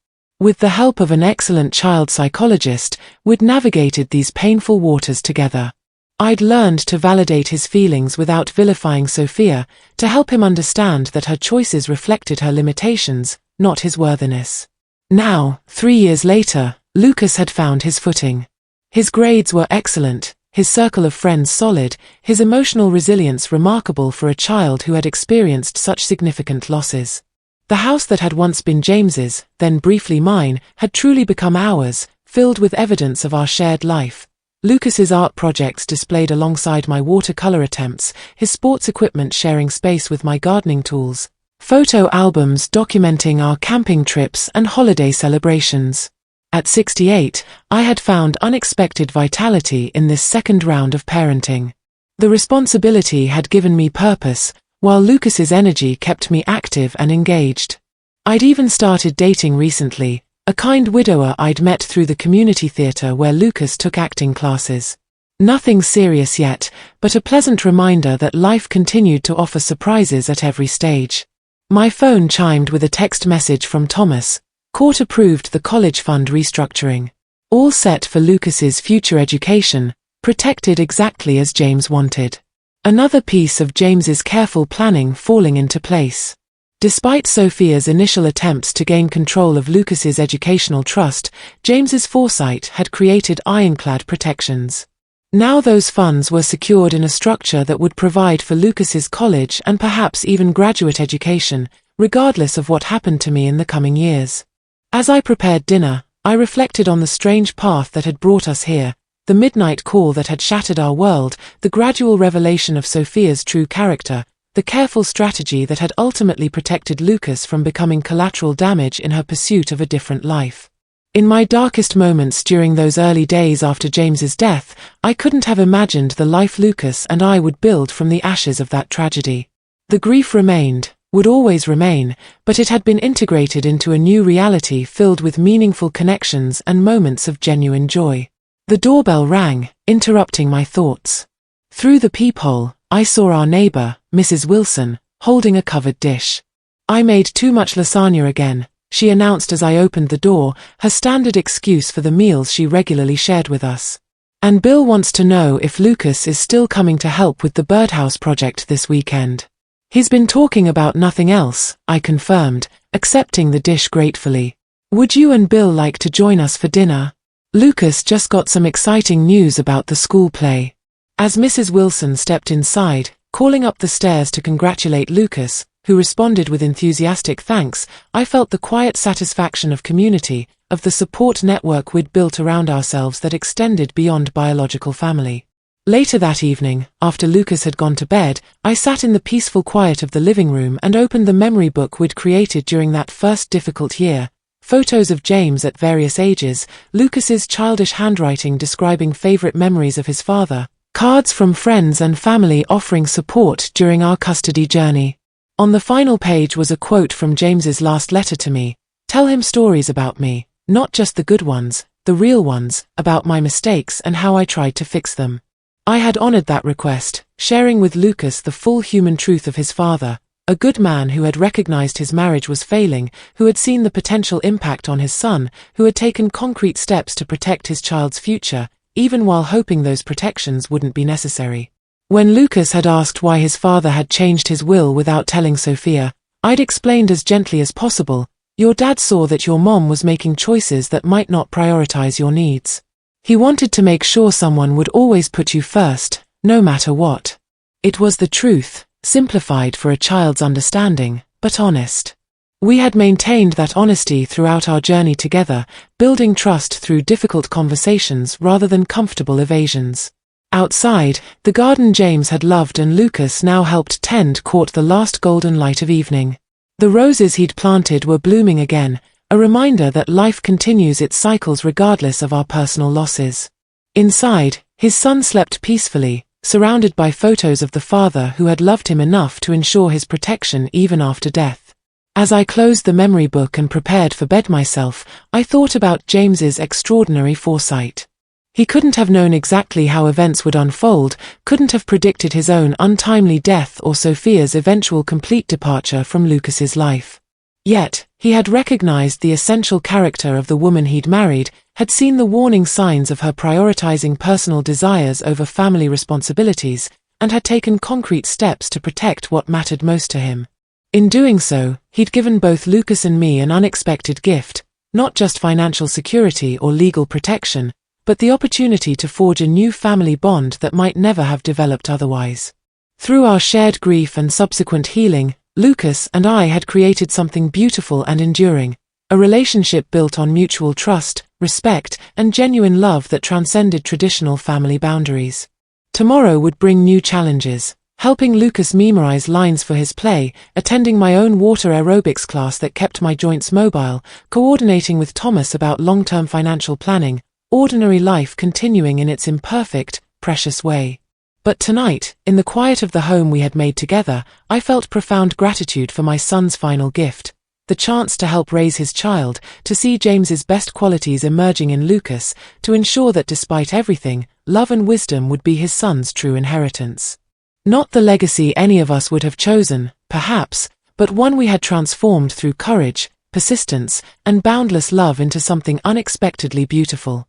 With the help of an excellent child psychologist, we'd navigated these painful waters together. I'd learned to validate his feelings without vilifying Sophia, to help him understand that her choices reflected her limitations, not his worthiness. Now, 3 years later, Lucas had found his footing. His grades were excellent, his circle of friends solid, his emotional resilience remarkable for a child who had experienced such significant losses. The house that had once been James's, then briefly mine, had truly become ours, filled with evidence of our shared life. Lucas's art projects displayed alongside my watercolor attempts, his sports equipment sharing space with my gardening tools, photo albums documenting our camping trips and holiday celebrations. At 68, I had found unexpected vitality in this second round of parenting. The responsibility had given me purpose, while Lucas's energy kept me active and engaged. I'd even started dating recently, a kind widower I'd met through the community theatre where Lucas took acting classes. Nothing serious yet, but a pleasant reminder that life continued to offer surprises at every stage. My phone chimed with a text message from Thomas. Court approved the college fund restructuring. All set for Lucas's future education, protected exactly as James wanted. Another piece of James's careful planning falling into place. Despite Sophia's initial attempts to gain control of Lucas's educational trust, James's foresight had created ironclad protections. Now those funds were secured in a structure that would provide for Lucas's college and perhaps even graduate education, regardless of what happened to me in the coming years. As I prepared dinner, I reflected on the strange path that had brought us here, the midnight call that had shattered our world, the gradual revelation of Sophia's true character, the careful strategy that had ultimately protected Lucas from becoming collateral damage in her pursuit of a different life. In my darkest moments during those early days after James's death, I couldn't have imagined the life Lucas and I would build from the ashes of that tragedy. The grief remained, would always remain, but it had been integrated into a new reality filled with meaningful connections and moments of genuine joy. The doorbell rang, interrupting my thoughts. Through the peephole, I saw our neighbor, Mrs. Wilson, holding a covered dish. "I made too much lasagna again," she announced as I opened the door, her standard excuse for the meals she regularly shared with us. "And Bill wants to know if Lucas is still coming to help with the birdhouse project this weekend." "He's been talking about nothing else," I confirmed, accepting the dish gratefully. "Would you and Bill like to join us for dinner? Lucas just got some exciting news about the school play." As Mrs. Wilson stepped inside, calling up the stairs to congratulate Lucas, who responded with enthusiastic thanks, I felt the quiet satisfaction of community, of the support network we'd built around ourselves that extended beyond biological family. Later that evening, after Lucas had gone to bed, I sat in the peaceful quiet of the living room and opened the memory book we'd created during that first difficult year. Photos of James at various ages, Lucas's childish handwriting describing favorite memories of his father, cards from friends and family offering support during our custody journey. On the final page was a quote from James's last letter to me. "Tell him stories about me, not just the good ones, the real ones, about my mistakes and how I tried to fix them." I had honored that request, sharing with Lucas the full human truth of his father, a good man who had recognized his marriage was failing, who had seen the potential impact on his son, who had taken concrete steps to protect his child's future, even while hoping those protections wouldn't be necessary. When Lucas had asked why his father had changed his will without telling Sophia, I'd explained as gently as possible, "Your dad saw that your mom was making choices that might not prioritize your needs. He wanted to make sure someone would always put you first, no matter what." It was the truth, simplified for a child's understanding, but honest. We had maintained that honesty throughout our journey together, building trust through difficult conversations rather than comfortable evasions. Outside, the garden James had loved and Lucas now helped tend caught the last golden light of evening. The roses he'd planted were blooming again, a reminder that life continues its cycles regardless of our personal losses. Inside, his son slept peacefully, surrounded by photos of the father who had loved him enough to ensure his protection even after death. As I closed the memory book and prepared for bed myself, I thought about James's extraordinary foresight. He couldn't have known exactly how events would unfold, couldn't have predicted his own untimely death or Sophia's eventual complete departure from Lucas's life. Yet, he had recognized the essential character of the woman he'd married, had seen the warning signs of her prioritizing personal desires over family responsibilities, and had taken concrete steps to protect what mattered most to him. In doing so, he'd given both Lucas and me an unexpected gift, not just financial security or legal protection, but the opportunity to forge a new family bond that might never have developed otherwise. Through our shared grief and subsequent healing, Lucas and I had created something beautiful and enduring, a relationship built on mutual trust, respect, and genuine love that transcended traditional family boundaries. Tomorrow would bring new challenges, helping Lucas memorize lines for his play, attending my own water aerobics class that kept my joints mobile, coordinating with Thomas about long-term financial planning, ordinary life continuing in its imperfect, precious way. But tonight, in the quiet of the home we had made together, I felt profound gratitude for my son's final gift, the chance to help raise his child, to see James's best qualities emerging in Lucas, to ensure that despite everything, love and wisdom would be his son's true inheritance. Not the legacy any of us would have chosen, perhaps, but one we had transformed through courage, persistence, and boundless love into something unexpectedly beautiful.